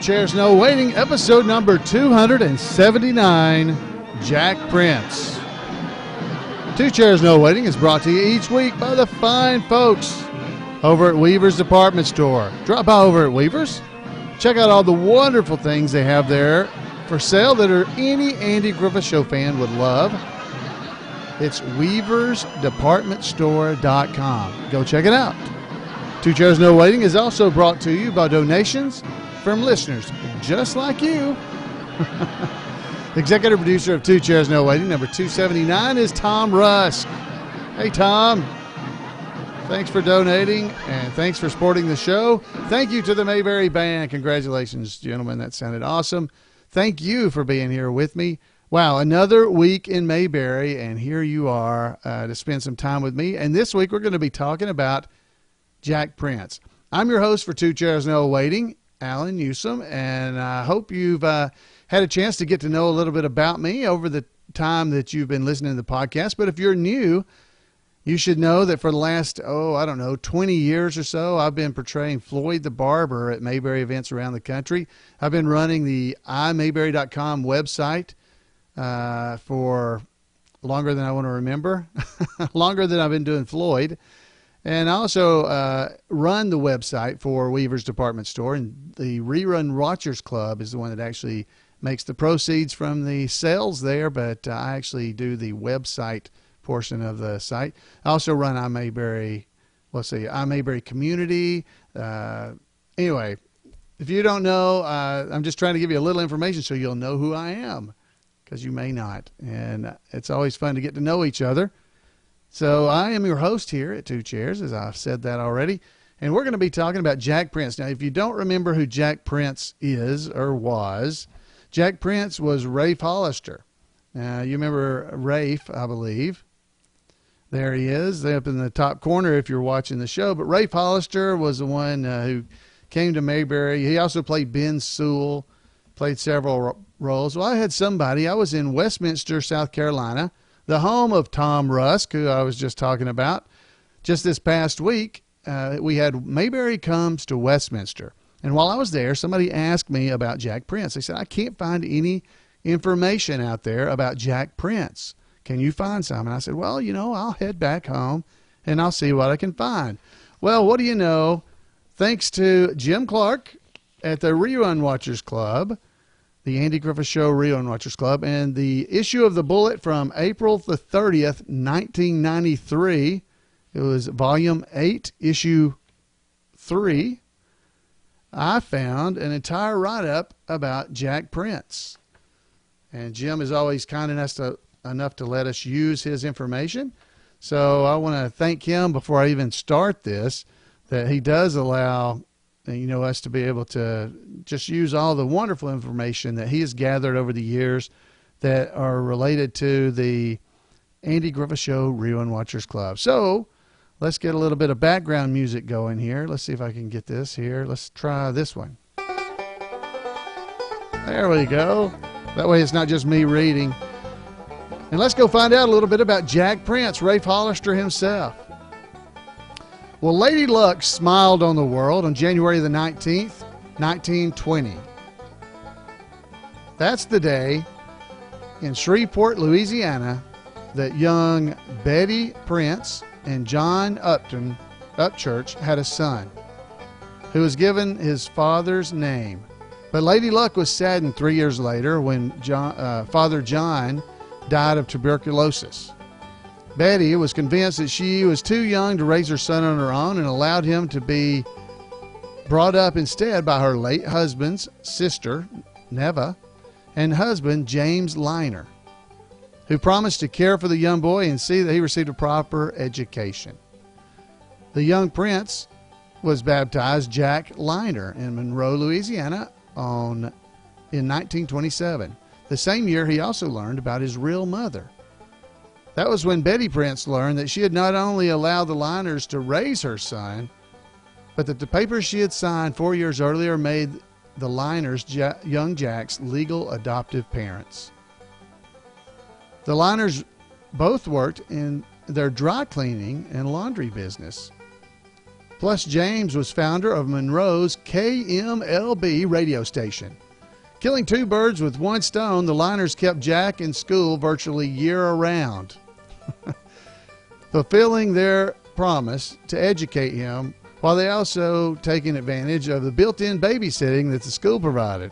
Chairs No Waiting, episode number 279, Jack Prince. Two Chairs No Waiting is brought to you each week by the fine folks over at Weaver's Department Store. Drop by over at Weaver's. Check out all the wonderful things they have there for sale that any Andy Griffith Show fan would love. It's weaversdepartmentstore.com. Go check it out. Two Chairs No Waiting is also brought to you by donations from listeners just like you. Executive producer of Two Chairs No Waiting, number 279, is Tom Rusk. Hey, Tom. Thanks for donating, and thanks for supporting the show. Thank you to the Mayberry Band. Congratulations, gentlemen. That sounded awesome. Thank you for being here with me. Wow, another week in Mayberry, and here you are to spend some time with me. And this week we're going to be talking about Jack Prince. I'm your host for Two Chairs No Waiting, Alan Newsom, and I hope you've had a chance to get to know a little bit about me over the time that you've been listening to the podcast. But if you're new, you should know that for the last, 20 years or so, I've been portraying Floyd the Barber at Mayberry events around the country. I've been running the imayberry.com website for longer than I want to remember, longer than I've been doing Floyd. And I also run the website for Weaver's Department Store, and the Rerun Watchers Club is the one that actually makes the proceeds from the sales there, but I actually do the website portion of the site. I also run iMayberry Community. Anyway, if you don't know, I'm just trying to give you a little information so you'll know who I am, because you may not. And it's always fun to get to know each other. So I am your host here at Two Chairs, as I've said that already. And we're going to be talking about Jack Prince. Now, if you don't remember who Jack Prince is or was, Jack Prince was Rafe Hollister. Now, you remember Rafe, I believe. There he is, up in the top corner if you're watching the show. But Rafe Hollister was the one who came to Mayberry. He also played Ben Sewell, played several roles. Well, I was in Westminster, South Carolina, the home of Tom Rusk, who I was just talking about. Just this past week, we had Mayberry Comes to Westminster. And while I was there, somebody asked me about Jack Prince. They said, I can't find any information out there about Jack Prince. Can you find some? And I said, well, I'll head back home and I'll see what I can find. Well, what do you know? Thanks to Jim Clark at the Rerun Watchers Club, the Andy Griffith Show Rerun Watchers Club, and the issue of the Bullet from April the 30th, 1993. It was volume 8, issue 3. I found an entire write-up about Jack Prince. And Jim is always kind enough to let us use his information. So I want to thank him before I even start this, that he does allow us to be able to just use all the wonderful information that he has gathered over the years that are related to the Andy Griffith Show Rerun Watchers Club. So let's get a little bit of background music going here. Let's see if I can get this here. Let's try this one. There we go. That way it's not just me reading. And let's go find out a little bit about Jack Prince, Rafe Hollister himself. Well, Lady Luck smiled on the world on January the 19th, 1920. That's the day in Shreveport, Louisiana, that young Betty Prince and John Upchurch had a son who was given his father's name. But Lady Luck was saddened 3 years later when Father John died of tuberculosis. Betty was convinced that she was too young to raise her son on her own and allowed him to be brought up instead by her late husband's sister, Neva, and husband, James Liner, who promised to care for the young boy and see that he received a proper education. The young prince was baptized Jack Liner in Monroe, Louisiana in 1927. The same year, he also learned about his real mother. That was when Betty Prince learned that she had not only allowed the Liners to raise her son, but that the papers she had signed 4 years earlier made the Liners young Jack's legal adoptive parents. The Liners both worked in their dry cleaning and laundry business. Plus, James was founder of Monroe's KMLB radio station. Killing two birds with one stone, the Liners kept Jack in school virtually year-round, fulfilling their promise to educate him while they also taking advantage of the built-in babysitting that the school provided.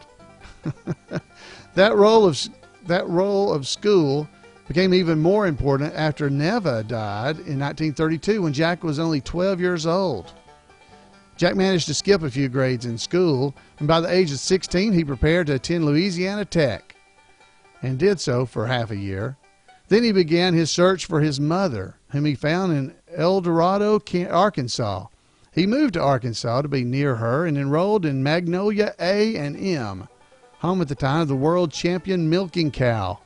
That role of school became even more important after Neva died in 1932 when Jack was only 12 years old. Jack managed to skip a few grades in school, and by the age of 16, he prepared to attend Louisiana Tech and did so for half a year. Then he began his search for his mother, whom he found in El Dorado, Arkansas. He moved to Arkansas to be near her and enrolled in Magnolia A&M, home at the time of the world champion milking cow.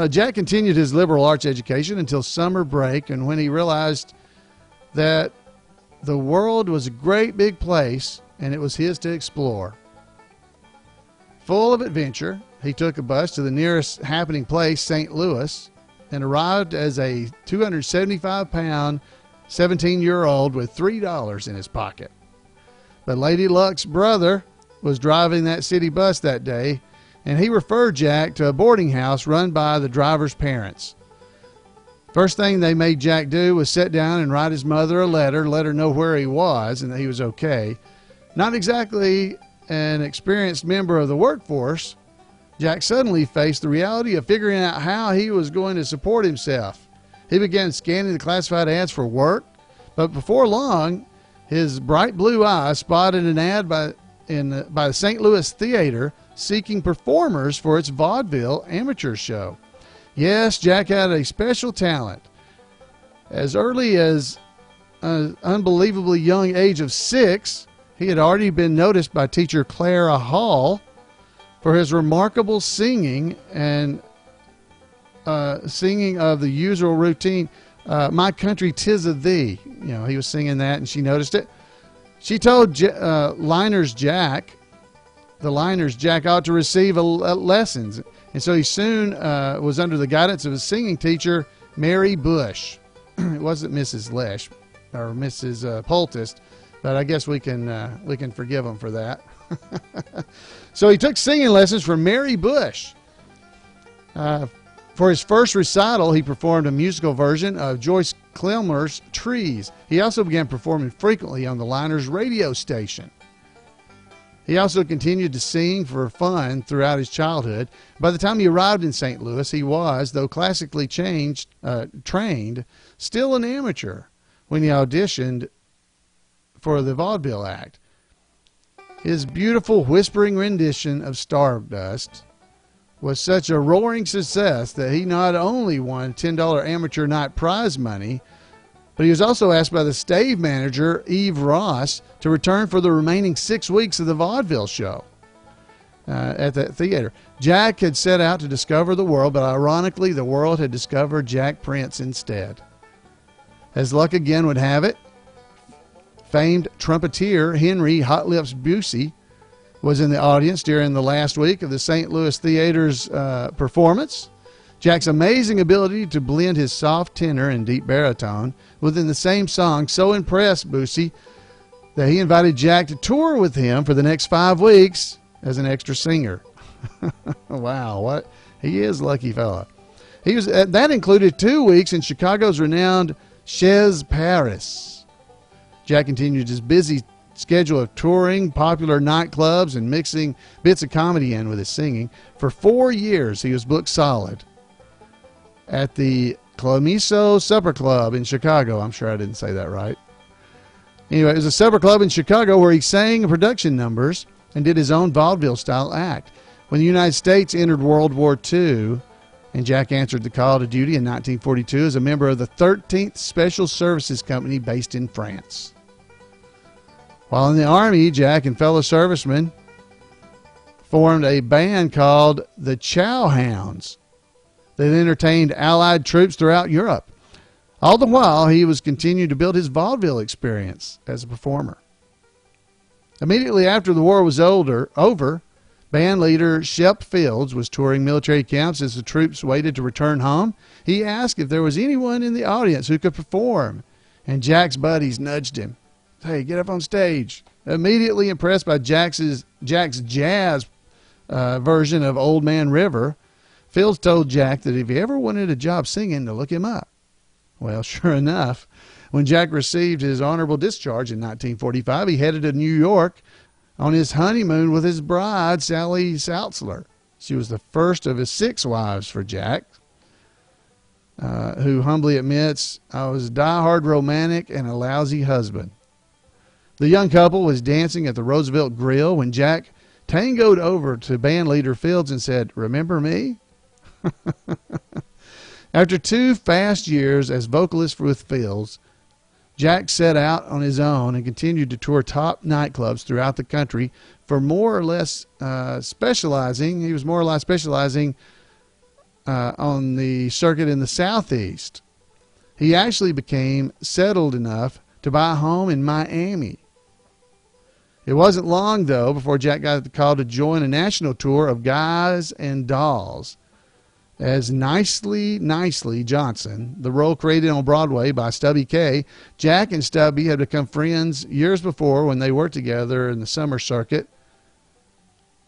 Jack continued his liberal arts education until summer break, and when he realized that the world was a great big place and it was his to explore. Full of adventure, he took a bus to the nearest happening place, St. Louis, and arrived as a 275-pound 17-year-old with $3 in his pocket. But Lady Luck's brother was driving that city bus that day, and he referred Jack to a boarding house run by the driver's parents. First thing they made Jack do was sit down and write his mother a letter, let her know where he was and that he was okay. Not exactly an experienced member of the workforce, Jack suddenly faced the reality of figuring out how he was going to support himself. He began scanning the classified ads for work, but before long, his bright blue eyes spotted an ad by the St. Louis Theater seeking performers for its vaudeville amateur show. Yes, Jack had a special talent. As early as an unbelievably young age of 6, he had already been noticed by teacher Clara Hall for his remarkable singing and singing of the usual routine, My Country 'Tis of Thee. You know, he was singing that and she noticed it. She told the Liners Jack ought to receive lessons. And so he soon was under the guidance of his singing teacher, Mary Bush. It wasn't Mrs. Lesh or Mrs. Poultice, but I guess we can forgive him for that. So he took singing lessons from Mary Bush. For his first recital, he performed a musical version of Joyce Clemmer's Trees. He also began performing frequently on the Liners radio station. He also continued to sing for fun throughout his childhood. By the time he arrived in St. Louis, he was, though classically trained, still an amateur when he auditioned for the vaudeville act. His beautiful whispering rendition of Stardust was such a roaring success that he not only won $10 amateur night prize money, but he was also asked by the stage manager, Eve Ross, to return for the remaining 6 weeks of the vaudeville show at that theater. Jack had set out to discover the world, but ironically, the world had discovered Jack Prince instead. As luck again would have it, famed trumpeter Henry Hot Lips Busey was in the audience during the last week of the St. Louis Theater's performance. Jack's amazing ability to blend his soft tenor and deep baritone within the same song so impressed Busey that he invited Jack to tour with him for the next 5 weeks as an extra singer. Wow, what he is a lucky fella. That included 2 weeks in Chicago's renowned Chez Paris. Jack continued his busy schedule of touring popular nightclubs and mixing bits of comedy in with his singing. For 4 years, he was booked solid at the Clamiso Supper Club in Chicago. I'm sure I didn't say that right. Anyway, it was a supper club in Chicago where he sang production numbers and did his own vaudeville-style act. When the United States entered World War II, and Jack answered the call to duty in 1942 as a member of the 13th Special Services Company based in France. While in the Army, Jack and fellow servicemen formed a band called the Chow Hounds that entertained Allied troops throughout Europe. All the while, he was continuing to build his vaudeville experience as a performer. Immediately after the war was over, band leader Shep Fields was touring military camps as the troops waited to return home. He asked if there was anyone in the audience who could perform. and Jack's buddies nudged him. Hey, get up on stage. Immediately impressed by Jack's jazz version of Old Man River, Fields told Jack that if he ever wanted a job singing, to look him up. Well, sure enough, when Jack received his honorable discharge in 1945, he headed to New York on his honeymoon with his bride, Sally Saltzler. She was the first of his 6 wives for Jack, who humbly admits, I was a diehard romantic and a lousy husband. The young couple was dancing at the Roosevelt Grill when Jack tangoed over to bandleader Fields and said, "Remember me?" After 2 fast years as vocalist with Fields, Jack set out on his own and continued to tour top nightclubs throughout the country for more or less specializing. He was more or less specializing on the circuit in the Southeast. He actually became settled enough to buy a home in Miami. It wasn't long, though, before Jack got the call to join a national tour of Guys and Dolls as Nicely Johnson, the role created on Broadway by Stubby Kaye. Jack and Stubby had become friends years before when they worked together in the summer circuit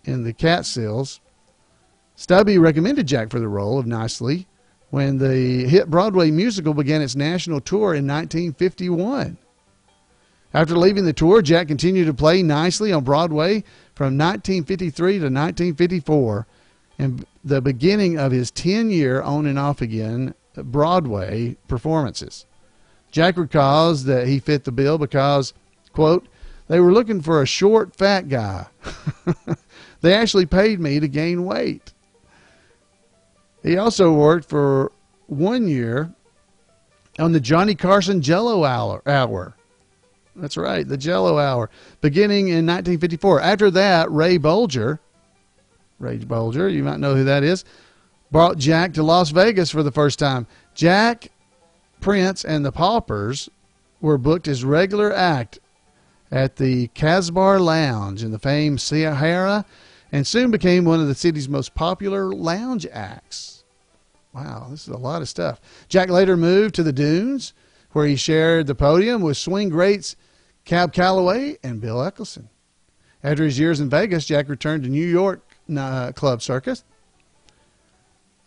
in the Catskills. Stubby recommended Jack for the role of Nicely when the hit Broadway musical began its national tour in 1951. After leaving the tour, Jack continued to play Nicely on Broadway from 1953 to 1954, and the beginning of his 10-year on and off again Broadway performances. Jack recalls that he fit the bill because, quote, they were looking for a short, fat guy. They actually paid me to gain weight. He also worked for 1 year on the Johnny Carson Jello Hour. That's right, the Jello Hour, beginning in 1954. After that, Ray Bolger, you might know who that is, brought Jack to Las Vegas for the first time. Jack, Prince, and the Paupers were booked as regular act at the Casbar Lounge in the famed Sahara, and soon became one of the city's most popular lounge acts. Wow, this is a lot of stuff. Jack later moved to the Dunes, where he shared the podium with swing greats Cab Calloway and Bill Eccleston. After his years in Vegas, Jack returned to New York club circus.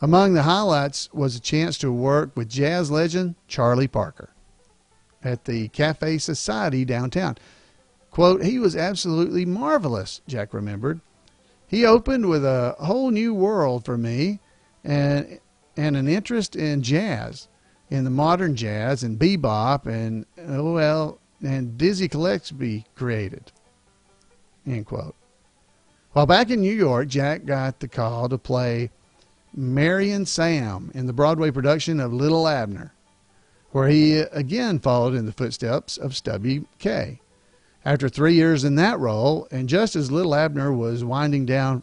Among the highlights was a chance to work with jazz legend Charlie Parker at the Cafe Society downtown. Quote, he was absolutely marvelous, Jack remembered. He opened with a whole new world for me and an interest in jazz, in the modern jazz and bebop and Dizzy Gillespie created, end quote. While back in New York, Jack got the call to play Mary and Sam in the Broadway production of Little Abner, where he again followed in the footsteps of Stubby Kaye. After 3 years in that role, and just as Little Abner was winding down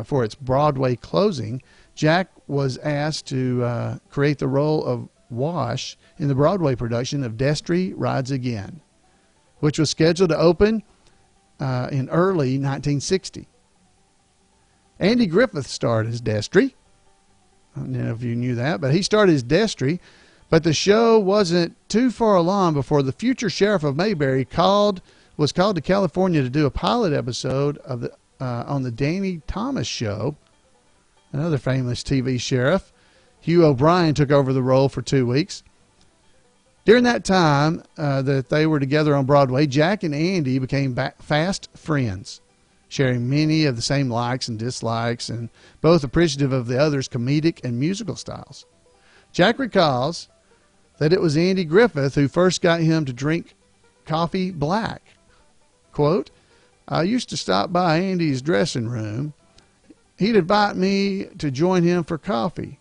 for its Broadway closing, Jack was asked to create the role of Wash in the Broadway production of Destry Rides Again, which was scheduled to open in early 1960. Andy Griffith starred as Destry. I don't know if you knew that, but he starred as Destry. But the show wasn't too far along before the future sheriff of Mayberry was called to California to do a pilot episode of on the Danny Thomas Show. Another famous TV sheriff, Hugh O'Brien, took over the role for 2 weeks. During that time that they were together on Broadway, Jack and Andy became fast friends, sharing many of the same likes and dislikes, and both appreciative of the other's comedic and musical styles. Jack recalls that it was Andy Griffith who first got him to drink coffee black. Quote, I used to stop by Andy's dressing room. He'd invite me to join him for coffee,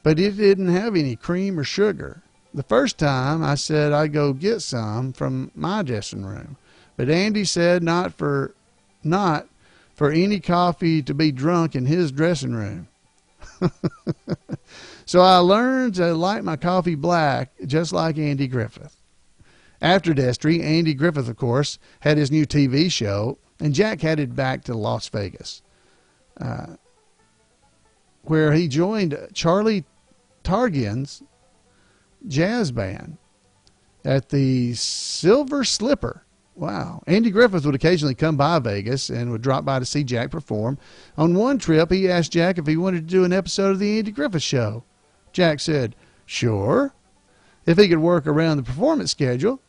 but it didn't have any cream or sugar. The first time I said I'd go get some from my dressing room, but Andy said not for any coffee to be drunk in his dressing room. So I learned to like my coffee black, just like Andy Griffith. After Destry, Andy Griffith, of course, had his new TV show, and Jack headed back to Las Vegas, where he joined Charlie Targian's jazz band. at the Silver Slipper. Wow. Andy Griffith would occasionally come by Vegas and would drop by to see Jack perform. On one trip, he asked Jack if he wanted to do an episode of the Andy Griffith Show. Jack said, sure, if he could work around the performance schedule.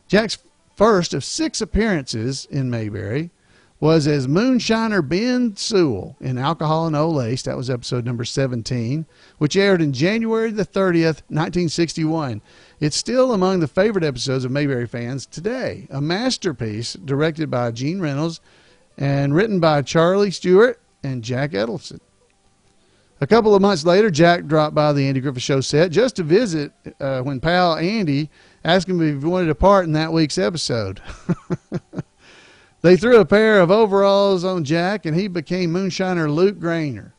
Jack's first of 6 appearances in Mayberry was as Moonshiner Ben Sewell in Alcohol and Old Lace. That was episode number 17, which aired in January the 30th, 1961. It's still among the favorite episodes of Mayberry fans today. A masterpiece directed by Gene Reynolds and written by Charlie Stewart and Jack Edelson. A couple of months later, Jack dropped by the Andy Griffith Show set just to visit when pal Andy asked him if he wanted a part in that week's episode. They threw a pair of overalls on Jack, and he became Moonshiner Luke Grainer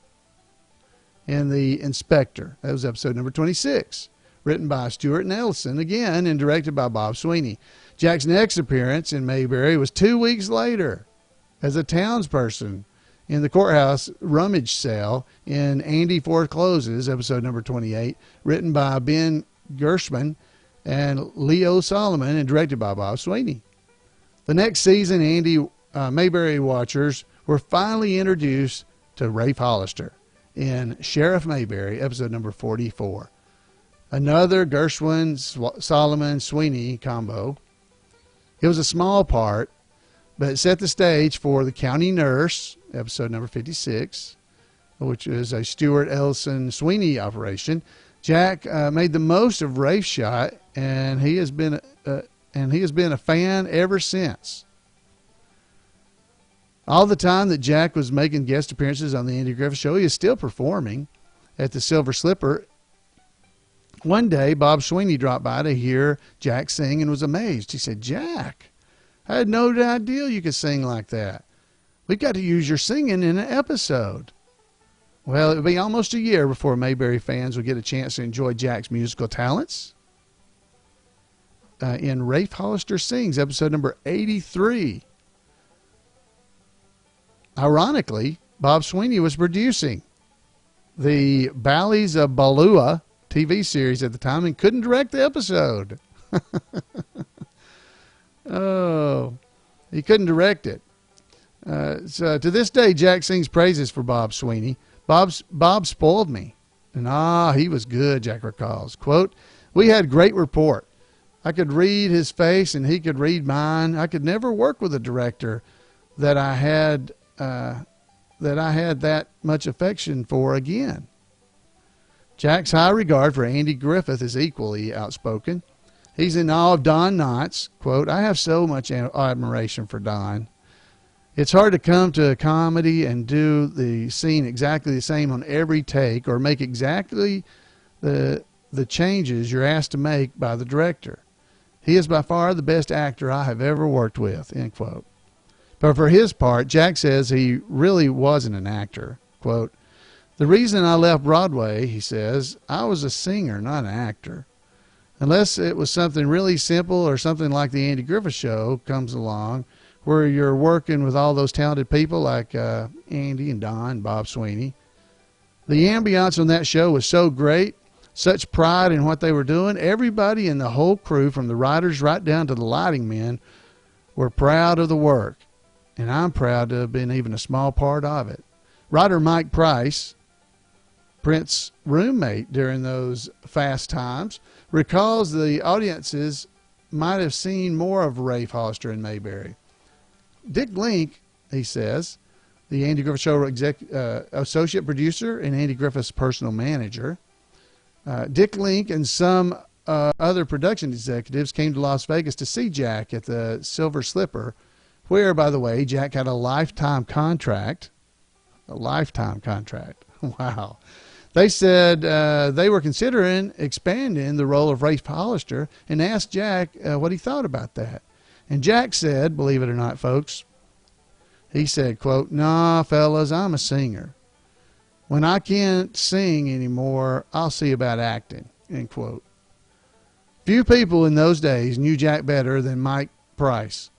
in The Inspector. That was episode number 26, written by Stewart and Ellison, again, and directed by Bob Sweeney. Jack's next appearance in Mayberry was 2 weeks later as a townsperson in the courthouse rummage cell in Andy Forecloses, episode number 28, written by Ben Gershman and Leo Solomon and directed by Bob Sweeney. The next season, Andy Mayberry watchers were finally introduced to Rafe Hollister in Sheriff Mayberry, episode number 44. Another Gershwin, Solomon, Sweeney combo. It was a small part, but it set the stage for The County Nurse, episode number 56, which is a Stewart, Ellison, Sweeney operation. Jack made the most of Rafe's shot, and he has been a fan ever since. All the time that Jack was making guest appearances on the Andy Griffith Show, he is still performing at the Silver Slipper. One day, Bob Sweeney dropped by to hear Jack sing and was amazed. He said, Jack, I had no idea you could sing like that. We've got to use your singing in an episode. Well, it would be almost a year before Mayberry fans would get a chance to enjoy Jack's musical talents. In Rafe Hollister Sings, episode number 83. Ironically, Bob Sweeney was producing the Bally's of Balua TV series at the time and couldn't direct the episode. Oh, he couldn't direct it. So to this day, Jack sings praises for Bob Sweeney. Bob spoiled me. And he was good, Jack recalls. Quote, we had great rapport. I could read his face and he could read mine. I could never work with a director that I had that much affection for again. Jack's high regard for Andy Griffith is equally outspoken. He's in awe of Don Knotts. Quote, I have so much admiration for Don. It's hard to come to a comedy and do the scene exactly the same on every take or make exactly the changes you're asked to make by the director. He is by far the best actor I have ever worked with, end quote. But for his part, Jack says he really wasn't an actor. Quote, the reason I left Broadway, he says, I was a singer, not an actor. Unless it was something really simple or something like the Andy Griffith Show comes along where you're working with all those talented people like Andy and Don and Bob Sweeney. The ambiance on that show was so great, such pride in what they were doing. Everybody in the whole crew, from the writers right down to the lighting men, were proud of the work. And I'm proud to have been even a small part of it. Writer Mike Price, Prince's roommate during those fast times, recalls the audiences might have seen more of Rafe Hollister in Mayberry. Dick Link, he says, the Andy Griffith Show associate producer and Andy Griffith's personal manager, Dick Link and some other production executives came to Las Vegas to see Jack at the Silver Slipper, where, by the way, Jack had a lifetime contract. A lifetime contract. Wow. They said they were considering expanding the role of Rafe Hollister and asked Jack what he thought about that. And Jack said, believe it or not, folks, he said, quote, nah, fellas, I'm a singer. When I can't sing anymore, I'll see about acting, end quote. Few people in those days knew Jack better than Mike Price,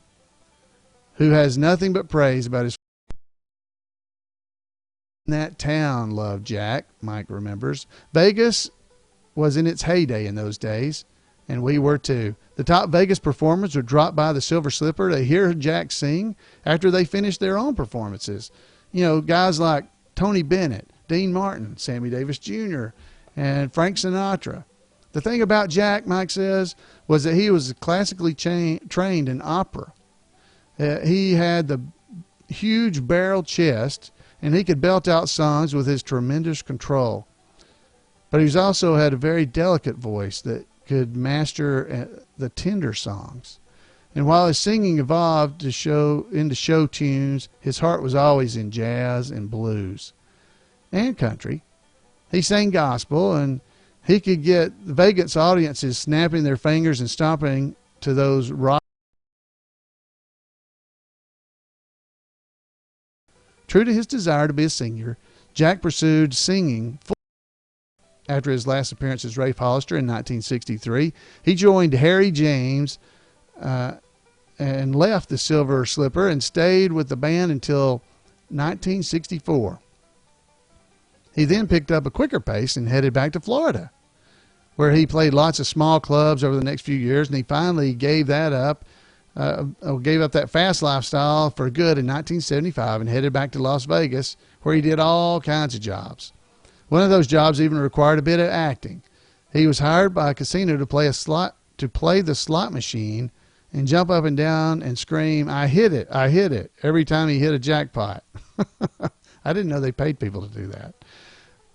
who has nothing but praise about his. That town loved Jack, Mike remembers. Vegas was in its heyday in those days. and we were too. The top Vegas performers would drop by the Silver Slipper to hear Jack sing after they finished their own performances. You know, guys like Tony Bennett, Dean Martin, Sammy Davis Jr., and Frank Sinatra. The thing about Jack, Mike says, was that he was classically trained in opera. He had the huge barrel chest, and he could belt out songs with his tremendous control. But he also had a very delicate voice that could master the tender songs. And while his singing evolved into show tunes, his heart was always in jazz and blues and country. He sang gospel, and he could get the Vegas audiences snapping their fingers and stomping to those rock. True to his desire to be a singer, Jack pursued singing after his last appearance as Rafe Hollister in 1963. He joined Harry James and left the Silver Slipper and stayed with the band until 1964. He then picked up a quicker pace and headed back to Florida, where he played lots of small clubs over the next few years, and he finally gave that up, gave up that fast lifestyle for good in 1975 and headed back to Las Vegas, where he did all kinds of jobs. One of those jobs even required a bit of acting. He was hired by a casino to play the slot machine and jump up and down and scream, "I hit it, I hit it," every time he hit a jackpot. I didn't know they paid people to do that.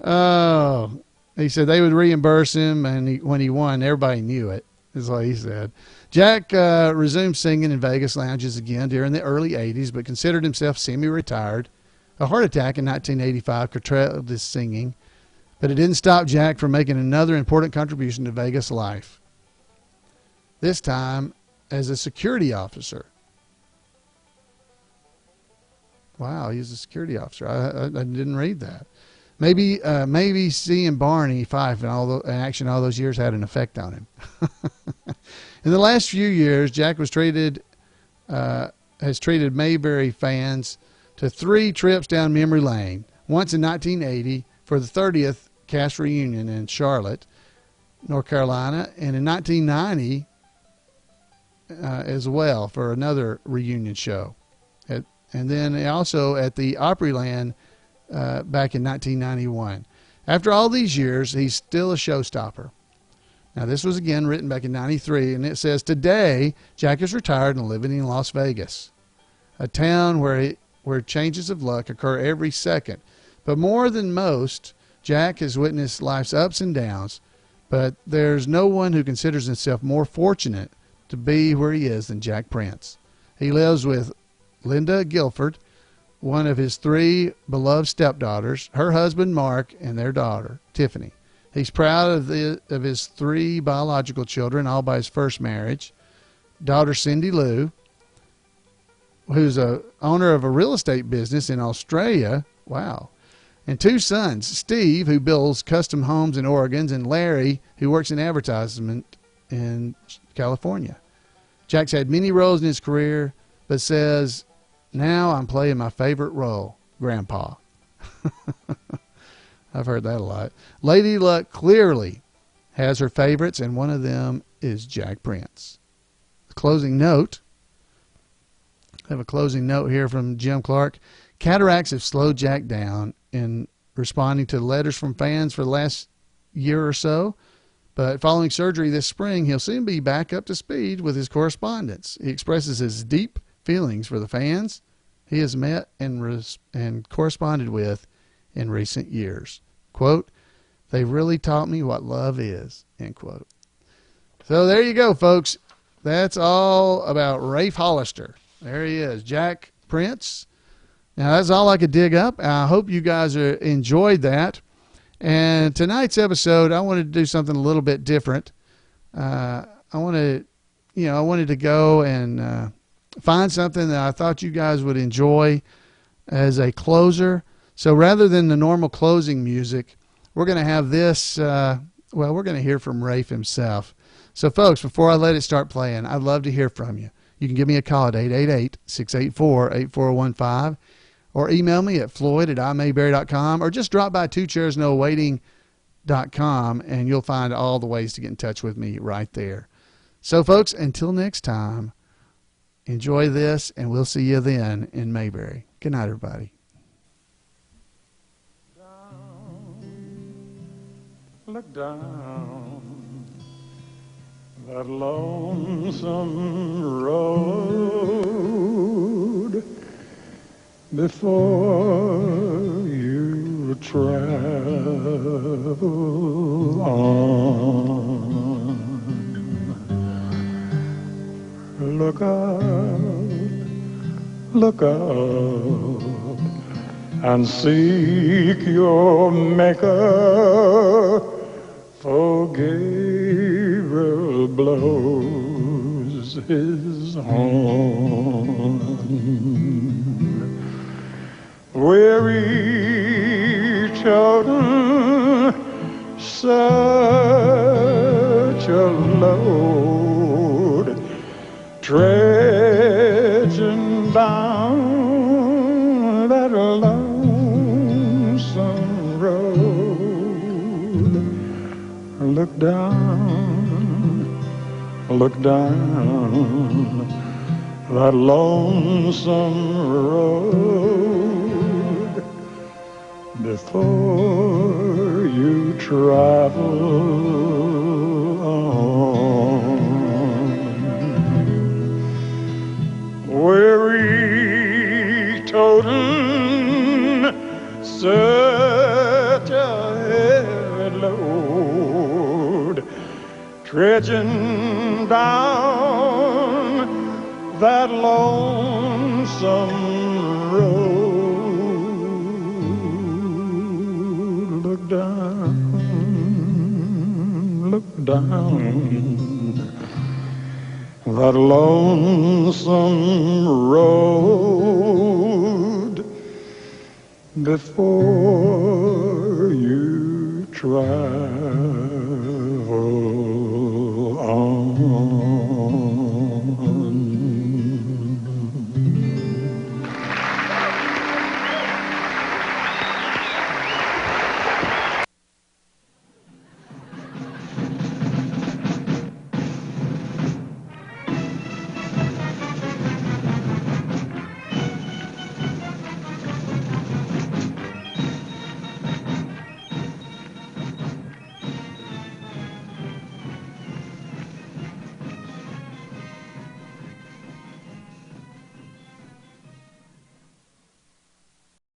Oh, he said they would reimburse him, and when he won, everybody knew it, is what he said. Jack resumed singing in Vegas lounges again during the early 80s, but considered himself semi-retired. A heart attack in 1985 curtailed his singing, but it didn't stop Jack from making another important contribution to Vegas life, this time as a security officer. Wow, he's a security officer. I didn't read that. Maybe seeing Barney Fife in action all those years had an effect on him. In the last few years, Jack has treated Mayberry fans to 3 trips down memory lane. Once in 1980 for the 30th cast reunion in Charlotte, North Carolina, and in 1990 as well for another reunion show. And then also at the Opryland back in 1991. After all these years, he's still a showstopper. Now, this was again written back in 93, and it says, "Today, Jack is retired and living in Las Vegas, a town where changes of luck occur every second. But more than most, Jack has witnessed life's ups and downs, but there's no one who considers himself more fortunate to be where he is than Jack Prince. He lives with Linda Guilford, one of his 3 beloved stepdaughters, her husband Mark, and their daughter Tiffany. He's proud of his 3 biological children, all by his first marriage. Daughter Cindy Lou, who's a owner of a real estate business in Australia. Wow. And 2 sons, Steve, who builds custom homes in Oregon, and Larry, who works in advertisement in California. Jack's had many roles in his career, but says, now I'm playing my favorite role, Grandpa. I've heard that a lot. Lady Luck clearly has her favorites, and one of them is Jack Prince. Closing note. I have a closing note here from Jim Clark. Cataracts have slowed Jack down in responding to letters from fans for the last year or so, but following surgery this spring, he'll soon be back up to speed with his correspondence. He expresses his deep feelings for the fans he has met and corresponded with in recent years. Quote, "They really taught me what love is," end quote. So there you go, folks. That's all about Rafe Hollister. There he is, Jack Prince. Now, that's all I could dig up. I hope you guys enjoyed that. And tonight's episode, I wanted to do something a little bit different. I wanted to go and find something that I thought you guys would enjoy as a closer. So rather than the normal closing music, we're going to have this, we're going to hear from Rafe himself. So, folks, before I let it start playing, I'd love to hear from you. You can give me a call at 888-684-8415 or email me at floyd@imayberry.com or just drop by 2 Chairs No Waiting and you'll find all the ways to get in touch with me right there. So, folks, until next time, enjoy this, and we'll see you then in Mayberry. Good night, everybody. Look down that lonesome road before you travel on. Look out, and seek your Maker, for Gabriel blows his horn. Weary children, such a load, trudging down that lonesome road. Look down that lonesome road before you travel on. Weary toting such a heavy load, trudging down that lonesome road. Look down that lonesome road before you travel